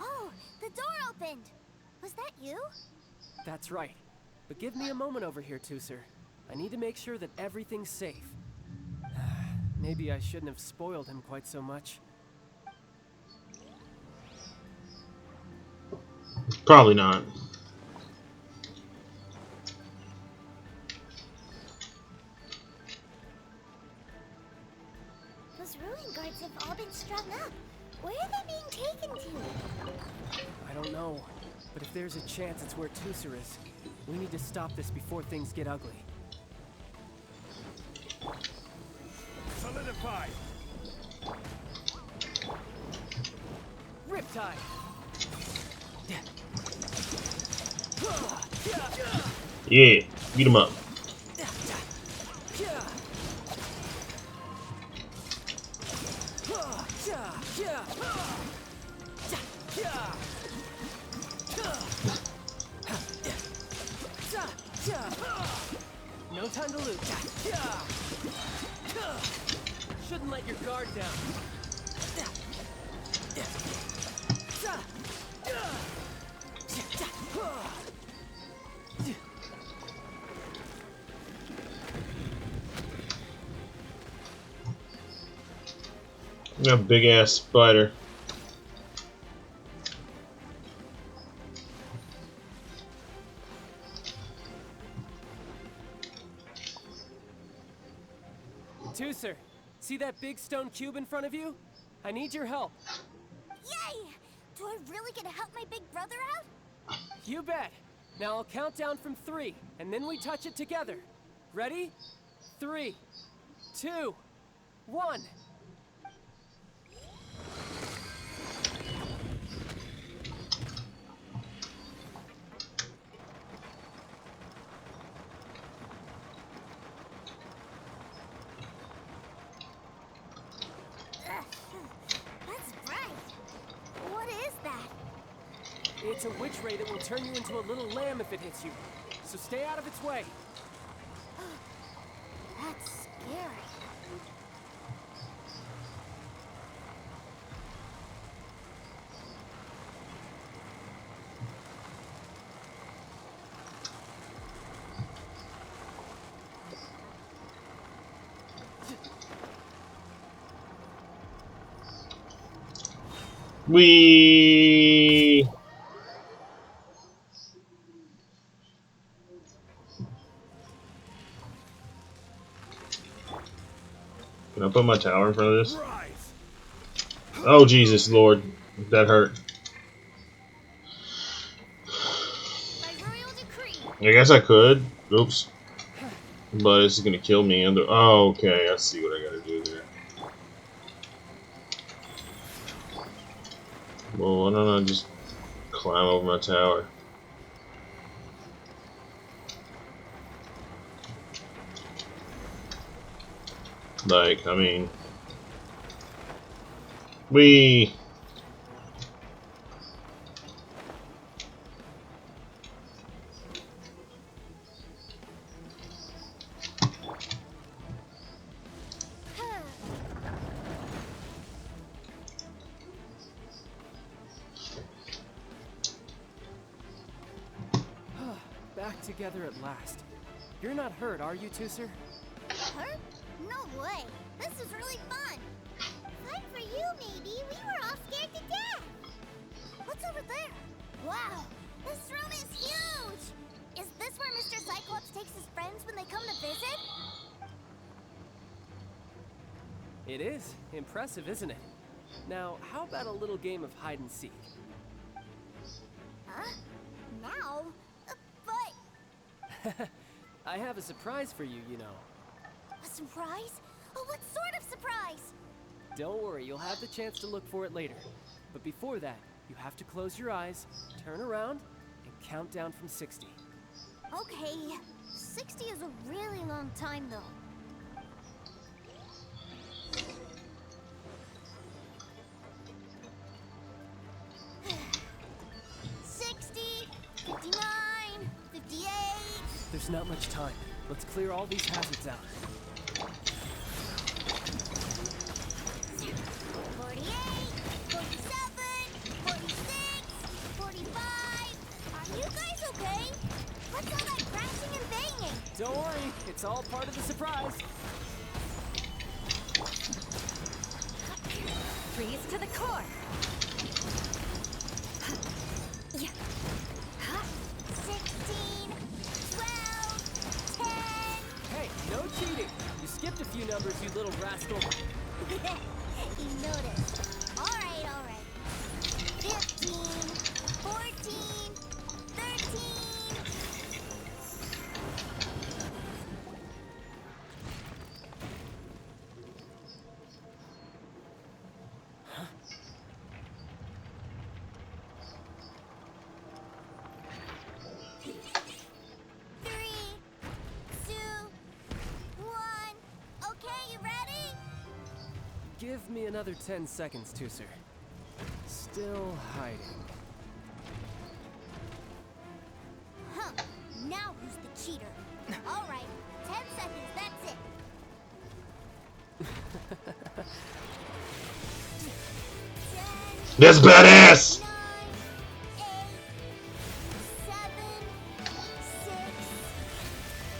D: Oh, the door opened. Was that you?
F: That's right. But give me a moment over here, Tooser. I need to make sure that everything's safe. Maybe I shouldn't have spoiled him quite so much.
A: Probably not.
D: Those ruin guards have all been strung up. Where are they being taken to?
F: I don't know. But if there's a chance it's where Tooser is, we need to stop this before things get ugly.
H: Solidify!
F: Riptide!
A: Yeah, beat him up.
F: No time to lose. Shouldn't let your guard down.
A: A big ass spider.
F: Tooser, see that big stone cube in front of you? I need your help.
D: Yay! Do I really get to help my big brother out?
F: You bet. Now I'll count down from 3, and then we touch it together. Ready? 3, 2, 1.
D: That's bright. What is that?
F: It's a witch ray that will turn you into a little lamb if it hits you. So stay out of its way.
D: That's scary.
A: Wee. Can I put my tower in front of this? Oh Jesus Lord, that hurt.
D: By royal decree,
A: I guess I could. Oops. But it's gonna kill me. Oh, okay. I see what I gotta do there. Well, why don't I just climb over my tower? Like, I mean... We.
F: Back together at last. You're not hurt, are you, Tooser?
D: Hurt? No way. This is really fun. Fun for you, maybe. We were all scared to death. What's over there? Wow, this room is huge. Is this where Mr. Cyclops takes his friends when they come to visit?
F: It is. Impressive, isn't it? Now, how about a little game of hide and seek?
D: Huh? Now? But...
F: I have a surprise for you, you know.
D: A surprise? Oh, what sort of surprise?
F: Don't worry, you'll have the chance to look for it later. But before that, you have to close your eyes, turn around, and count down from 60.
D: Okay. 60 is a really long time, though. 60, 59, 58.
F: There's not much time. Let's clear all these hazards out.
D: 48, 47, 46, 45. Are you guys okay? What's all that crashing and banging?
F: Don't worry, it's all part of the surprise.
E: Freeze to the core.
D: 16, 12, 10.
F: Hey, no cheating. You skipped a few numbers, you little rascal.
D: You noticed. All right. 15, 14, 13.
F: Give me another 10 seconds, Tooser. Still hiding.
D: Huh. Now who's the cheater? All right. 10 seconds, that's it. 10,
A: That's badass!
D: 9, 8, 7, 6,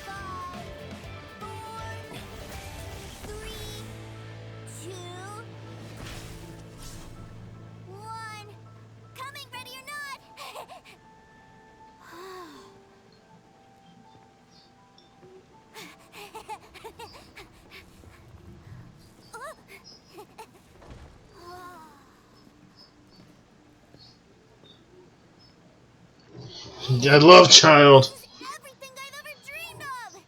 D: 5, 4, 3, 2, 1. Coming, ready or not?
A: I love Child.
D: Everything I've ever dreamed of!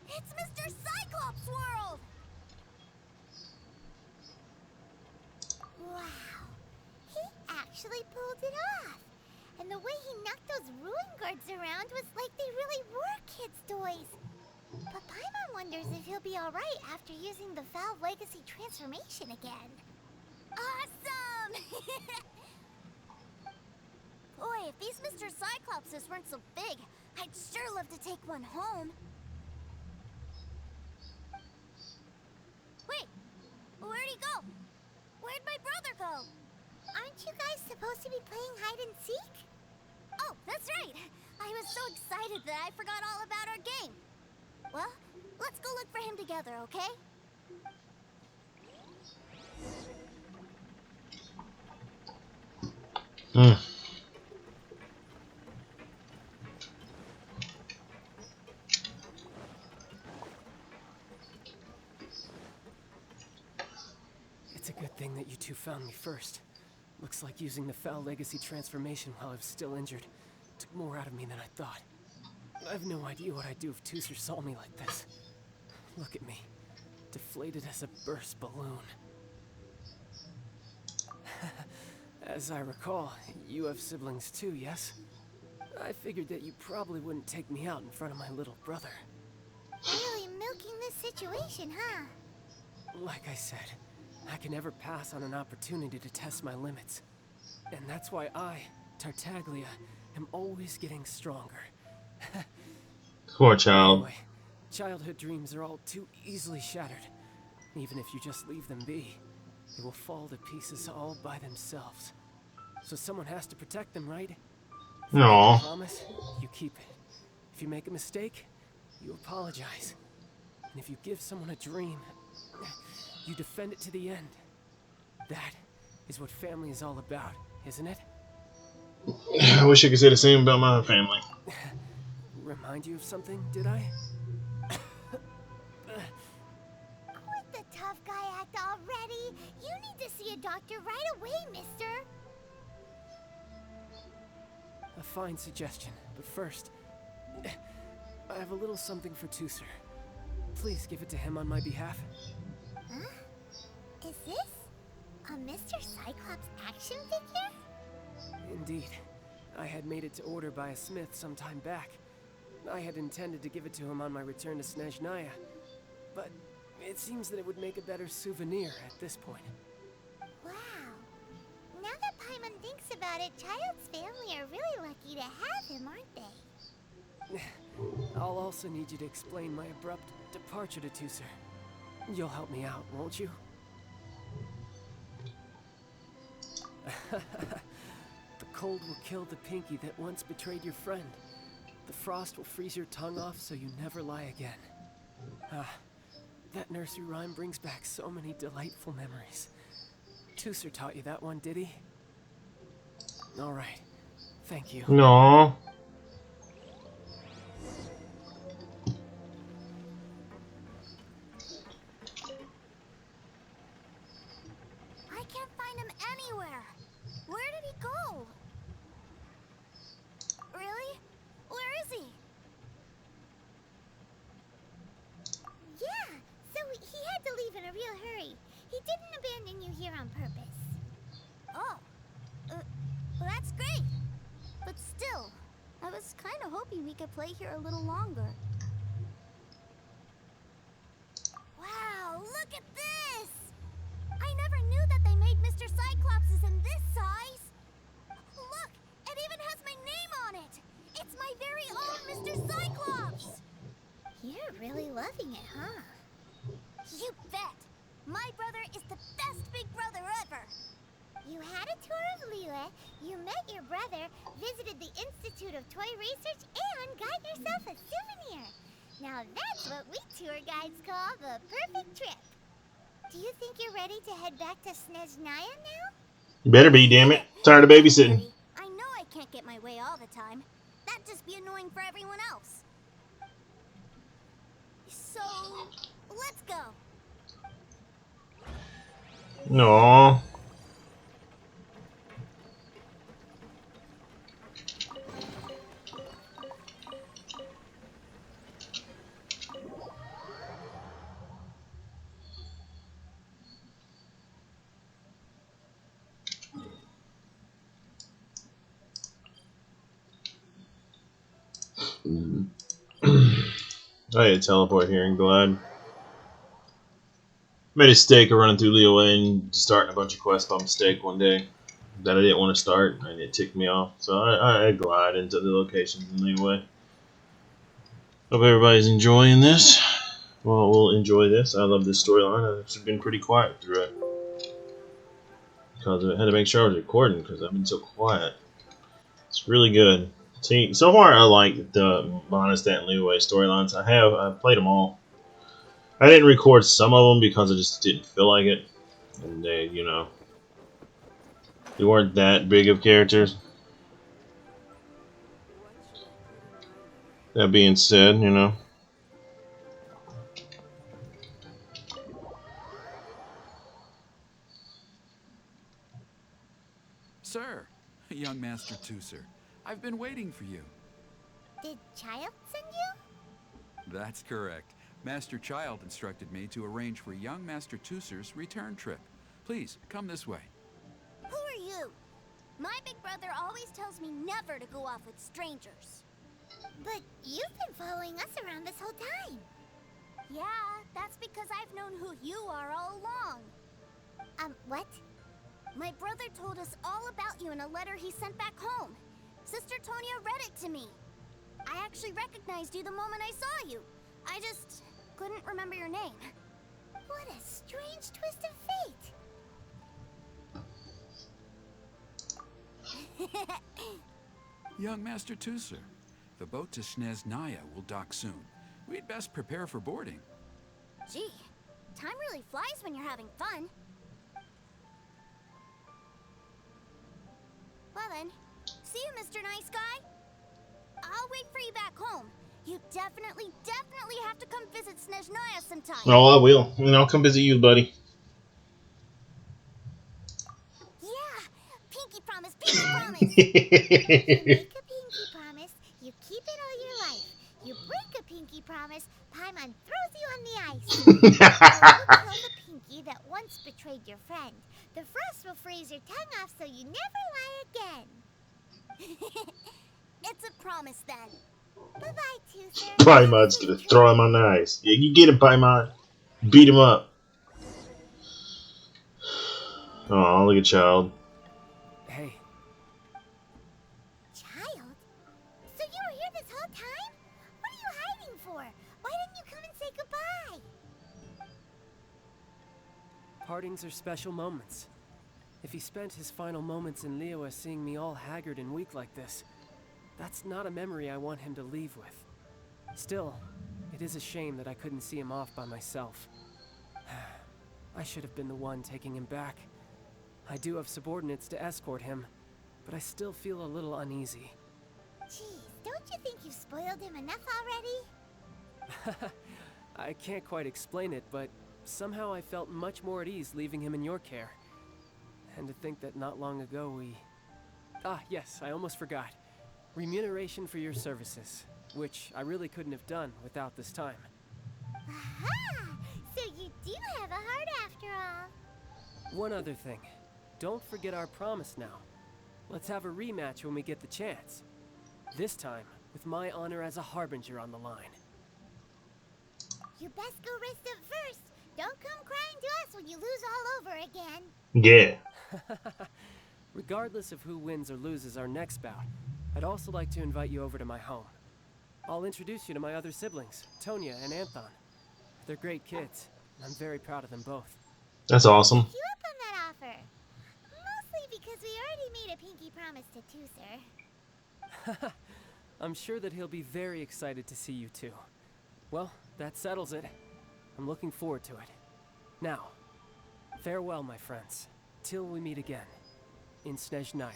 D: It's Mr. Cyclops' world! Wow. He actually pulled it off. And the way he knocked those ruin guards around was like they really were kids' toys. But Paimon wonders if he'll be alright after using the Valve Legacy transformation again. Awesome! Boy, if these Mr. Cyclopses weren't so big, I'd sure love to take one home. Wait, where'd he go? Where'd my brother go? Aren't you guys supposed to be playing hide and seek? Oh, that's right. I was so excited that I forgot all about our game. Well, let's go look for him together, okay?
F: It's a good thing that you two found me first. Looks like using the Foul Legacy transformation while I was still injured took more out of me than I thought. I've no idea what I'd do if Tooser saw me like this. Look at me, deflated as a burst balloon. As I recall, you have siblings too, yes? I figured that you probably wouldn't take me out in front of my little brother.
D: Really milking this situation, huh?
F: Like I said, I can never pass on an opportunity to test my limits. And that's why I, Tartaglia, am always getting stronger.
A: Poor child.
F: Anyway, childhood dreams are all too easily shattered. Even if you just leave them be, they will fall to pieces all by themselves. So someone has to protect them, right? If you make
A: Aw.
F: a promise, you keep it. If you make a mistake, you apologize. And if you give someone a dream, you defend it to the end. That is what family is all about, isn't it?
A: I wish I could say the same about my family.
F: Remind you of something, did I?
D: Quit the tough guy act already. You need to see a doctor right away, mister.
F: A fine suggestion, but first, I have a little something for Tooser. Please give it to him on my behalf.
D: Huh? Is this a Mr. Cyclops action figure?
F: Indeed. I had made it to order by a smith some time back. I had intended to give it to him on my return to Snezhnaya, but it seems that it would make a better souvenir at this point.
D: Wow. Now that Paimon thinks about it, Child's family are really lucky to have him, aren't they?
F: I'll also need you to explain my abrupt departure to Tooser. You'll help me out, won't you? The cold will kill the pinky that once betrayed your friend. The frost will freeze your tongue off so you never lie again. Ah, that nursery rhyme brings back so many delightful memories. Tooser taught you that one, did he? All right. Thank you.
A: No.
B: I can't find him anywhere. Where did he go? Really? Where is he?
D: Yeah, so he had to leave in a real hurry. He didn't abandon you here on purpose.
B: Oh. Well, that's great. But still, I was kind of hoping we could play here a little longer. Wow, look at this! I never knew that they made Mr. Cyclopses in this size! Look, it even has my name on it! It's my very own Mr. Cyclops!
D: You're really loving it, huh?
B: You bet! My brother is the best big brother ever!
D: You had a tour of Liyue, you met your brother, visited the Institute of Toy Research, and got yourself a souvenir. Now that's what we tour guides call the perfect trip. Do you think you're ready to head back to Snezhnaya now?
A: You better be, damn it. Tired of babysitting.
B: I know I can't get my way all the time. That'd just be annoying for everyone else. So, let's go.
A: No. I had to teleport here and glad. Made a mistake of running through Liyue and starting a bunch of quests by mistake one day that I didn't want to start, and it ticked me off. So I glide into the locations in Liyue. Hope everybody's enjoying this. Well, we'll enjoy this. I love this storyline. I've actually been pretty quiet through it. Because I had to make sure I was recording because I've been so quiet. It's really good. See, so far I like the Monostat and Liyue storylines. I've played them all. I didn't record some of them because I just didn't feel like it. And they, you know, they weren't that big of characters. That being said, you know.
N: Sir, young Master Tooser, I've been waiting for you.
D: Did Child send you?
N: That's correct. Master Child instructed me to arrange for young Master Tooser's return trip. Please, come this way.
B: Who are you? My big brother always tells me never to go off with strangers.
D: But you've been following us around this whole time.
B: Yeah, that's because I've known who you are all along.
D: What?
B: My brother told us all about you in a letter he sent back home. Sister Tonya read it to me. I actually recognized you the moment I saw you. I just couldn't remember your name.
D: What a strange twist of fate.
N: Young Master Tooser, the boat to Snezhnaya will dock soon. We'd best prepare for boarding.
B: Gee, time really flies when you're having fun. Well then, see you, Mr. Nice Guy. I'll wait for you back home. You definitely have to come visit Snezhnaya sometime.
A: Oh, I will. And I'll come visit you, buddy.
B: Yeah, pinky promise, pinky promise.
D: You make a pinky promise, you keep it all your life. You break a pinky promise, Paimon throws you on the ice. You kill the pinky that once betrayed your friend. The frost will freeze your tongue off so you never lie again.
B: It's a promise then.
D: Bye-bye, Tooser.
A: Paimon's gonna throw him on the ice. Yeah, you get him, Paimon. Beat him up. Oh, look at Child.
F: Hey.
D: Child? So you were here this whole time? What are you hiding for? Why didn't you come and say goodbye?
F: Partings are special moments. If he spent his final moments in Liyue seeing me all haggard and weak like this, that's not a memory I want him to leave with. Still, it is a shame that I couldn't see him off by myself. I should have been the one taking him back. I do have subordinates to escort him, but I still feel a little uneasy.
D: Geez, don't you think you've spoiled him enough already?
F: I can't quite explain it, but somehow I felt much more at ease leaving him in your care. And to think that not long ago we... Ah, yes, I almost forgot. Remuneration for your services, which I really couldn't have done without this time.
D: Aha! So you do have a heart after all.
F: One other thing. Don't forget our promise now. Let's have a rematch when we get the chance. This time, with my honor as a harbinger on the line.
D: You best go rest up first. Don't come crying to us when you lose all over again.
A: Yeah.
F: Regardless of who wins or loses our next bout, I'd also like to invite you over to my home. I'll introduce you to my other siblings, Tonya and Anthon. They're great kids, and I'm very proud of them both.
A: That's awesome.
D: You up on that offer? Mostly because we already made a pinky promise to Tooser.
F: I'm sure that he'll be very excited to see you too. Well, that settles it. I'm looking forward to it. Now, farewell, my friends, till we meet again in Snezhnaya.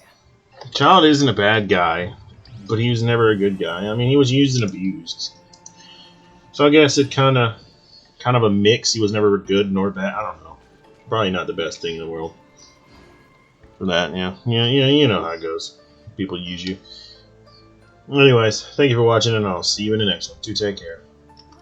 A: Child isn't a bad guy, but he was never a good guy. I mean, he was used and abused. So I guess it kind of a mix. He was never good nor bad. I don't know. Probably not the best thing in the world for that. Yeah, you know how it goes. People use you. Anyways, thank you for watching, and I'll see you in the next one. Do take care.